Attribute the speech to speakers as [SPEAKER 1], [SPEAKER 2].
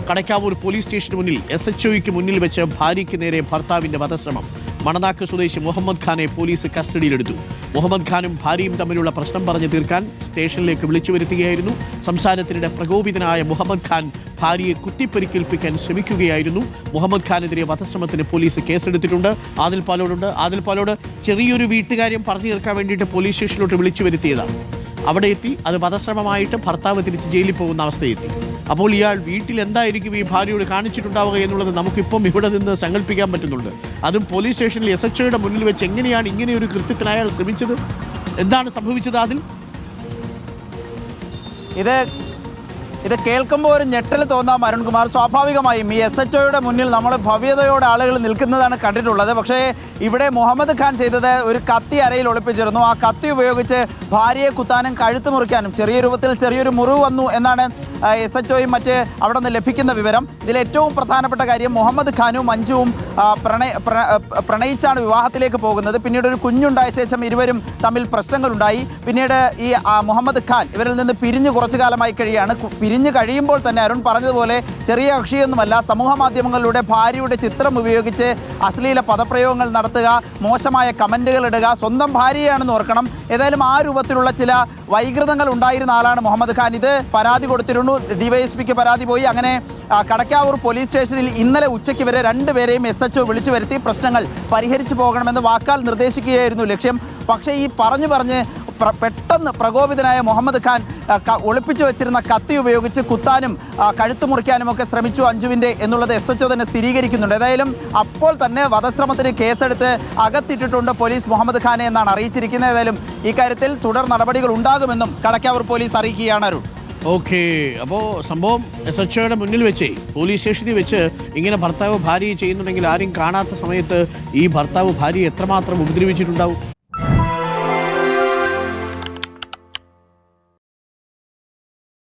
[SPEAKER 1] Kadakkavoor police സ്റ്റേഷന് മുന്നിൽ SHOയ്ക്ക് മുന്നിൽ വെച്ച് ഭാര്യയ്ക്ക് നേരെ ഭർത്താവിന്റെ വധശ്രമം. മണനാക്ക് സ്വദേശി മുഹമ്മദ് ഖാനെ പോലീസ് കസ്റ്റഡിയിലെടുത്തു. മുഹമ്മദ് ഖാനും ഭാര്യയും തമ്മിലുള്ള പ്രശ്നം പറഞ്ഞു തീർക്കാൻ സ്റ്റേഷനിലേക്ക് വിളിച്ചു വരുത്തുകയായിരുന്നു. സംസാരത്തിനിടെ പ്രകോപിതനായ മുഹമ്മദ് ഖാൻ ഭാര്യയെ കുത്തിപ്പരിക്കേൽപ്പിക്കാൻ ശ്രമിക്കുകയായിരുന്നു. മുഹമ്മദ് ഖാനെതിരെ വധശ്രമത്തിന് പോലീസ് കേസെടുത്തിട്ടുണ്ട്. ആദിൽ പാലോട് ചെറിയൊരു വീട്ടുകാര്യം പറഞ്ഞു തീർക്കാൻ വേണ്ടിയിട്ട് പോലീസ് സ്റ്റേഷനിലോട്ട് വിളിച്ചു വരുത്തിയതാണ്. അവിടെ എത്തി അത് വധശ്രമമായിട്ട് ഭർത്താവ് തിരിച്ച് ജയിലിൽ പോകുന്ന അവസ്ഥയെത്തി. അപ്പോൾ ഇയാൾ വീട്ടിൽ എന്തായിരിക്കും ഈ ഭാര്യയോട് കാണിച്ചിട്ടുണ്ടാവുക എന്നുള്ളത് നമുക്കിപ്പം ഇവിടെ നിന്ന് സങ്കല്പിക്കാൻ പറ്റുന്നുണ്ട്. അതും പോലീസ് സ്റ്റേഷനിൽ SHOയുടെ മുന്നിൽ വെച്ച് എങ്ങനെയാണ് ഇങ്ങനെ ഒരു കൃത്യത്തിന് അയാൾ ശ്രമിച്ചത്? എന്താണ് സംഭവിച്ചത്? അതിൽ
[SPEAKER 2] ഇത് കേൾക്കുമ്പോൾ ഒരു ഞെട്ടൽ തോന്നാം അരുൺകുമാർ. സ്വാഭാവികമായും ഈ SHOയുടെ മുന്നിൽ നമ്മൾ ഭവ്യതയോടെ ആളുകൾ നിൽക്കുന്നതാണ് കണ്ടിട്ടുള്ളത്. പക്ഷേ ഇവിടെ മുഹമ്മദ് ഖാൻ ചെയ്തത് ഒരു കത്തി അരയിൽ ഒളിപ്പിച്ചിരുന്നു. ആ കത്തി ഉപയോഗിച്ച് ഭാര്യയെ കുത്താനും കഴുത്ത് മുറിക്കാനും ചെറിയ രൂപത്തിൽ ചെറിയൊരു മുറിവ് വന്നു എന്നാണ് SHOയും മറ്റ് അവിടെ നിന്ന് ലഭിക്കുന്ന വിവരം. ഇതിൽ ഏറ്റവും പ്രധാനപ്പെട്ട കാര്യം മുഹമ്മദ് ഖാനും മഞ്ജുവും പ്രണയിച്ചാണ് വിവാഹത്തിലേക്ക് പോകുന്നത്. പിന്നീട് ഒരു കുഞ്ഞുണ്ടായ ശേഷം ഇരുവരും തമ്മിൽ പ്രശ്നങ്ങളുണ്ടായി. പിന്നീട് ഈ മുഹമ്മദ് ഖാൻ ഇവരിൽ നിന്ന് പിരിഞ്ഞ് കുറച്ചു കാലമായി കഴിയാണ്. പിരിഞ്ഞു കഴിയുമ്പോൾ തന്നെ അരുൺ പറഞ്ഞതുപോലെ ചെറിയ കക്ഷിയൊന്നുമല്ല. സമൂഹ മാധ്യമങ്ങളിലൂടെ ഭാര്യയുടെ ചിത്രം ഉപയോഗിച്ച് അശ്ലീല പദപ്രയോഗങ്ങൾ നടത്തുക, മോശമായ കമൻറ്റുകൾ ഇടുക, സ്വന്തം ഭാര്യയാണെന്ന് ഓർക്കണം. ഏതായാലും ആ രൂപത്തിലുള്ള ചില വൈകൃതങ്ങൾ ഉണ്ടായിരുന്ന ആളാണ് മുഹമ്മദ് ഖാൻ. ഇത് പരാതി കൊടുത്തിരുന്നു. DYSPക്ക് പരാതി പോയി. അങ്ങനെ കടക്കാവൂർ പോലീസ് സ്റ്റേഷനിൽ ഇന്നലെ ഉച്ചയ്ക്ക് വരെ രണ്ടുപേരെയും SHO വിളിച്ചു വരുത്തി പ്രശ്നങ്ങൾ പരിഹരിച്ചു പോകണമെന്ന് വാക്കാൽ നിർദ്ദേശിക്കുകയായിരുന്നു ലക്ഷ്യം. പക്ഷേ ഈ പറഞ്ഞ് പെട്ടെന്ന് പ്രകോപിതനായ മുഹമ്മദ് ഖാൻ ഒളിപ്പിച്ചു വെച്ചിരുന്ന കത്തി ഉപയോഗിച്ച് കുത്താനും കഴുത്തു മുറിക്കാനും ഒക്കെ ശ്രമിച്ചു അഞ്ജുവിൻ്റെ എന്നുള്ളത് SHO തന്നെ സ്ഥിരീകരിക്കുന്നുണ്ട്. ഏതായാലും അപ്പോൾ തന്നെ വധശ്രമത്തിന് കേസെടുത്ത് അകത്തിട്ടിട്ടുണ്ട് പോലീസ് മുഹമ്മദ് ഖാനെ എന്നാണ് അറിയിച്ചിരിക്കുന്നത്. ഏതായാലും ഇക്കാര്യത്തിൽ തുടർ നടപടികൾ ഉണ്ടാകുമെന്നും കടക്കാവൂർ പോലീസ് അറിയിക്കുകയാണ് അരുൺ.
[SPEAKER 1] ഓക്കെ, അപ്പോൾ സംഭവം SHOയുടെ മുന്നിൽ വെച്ച് പോലീസ് സ്റ്റേഷനിൽ വെച്ച് ഇങ്ങനെ ഭർത്താവ് ഭാര്യയെ ചെയ്യുന്നുണ്ടെങ്കിൽ ആരും കാണാത്ത സമയത്ത് ഈ ഭർത്താവ് ഭാര്യയെ എത്രമാത്രം ഉപദ്രവിച്ചിട്ടുണ്ടാവും?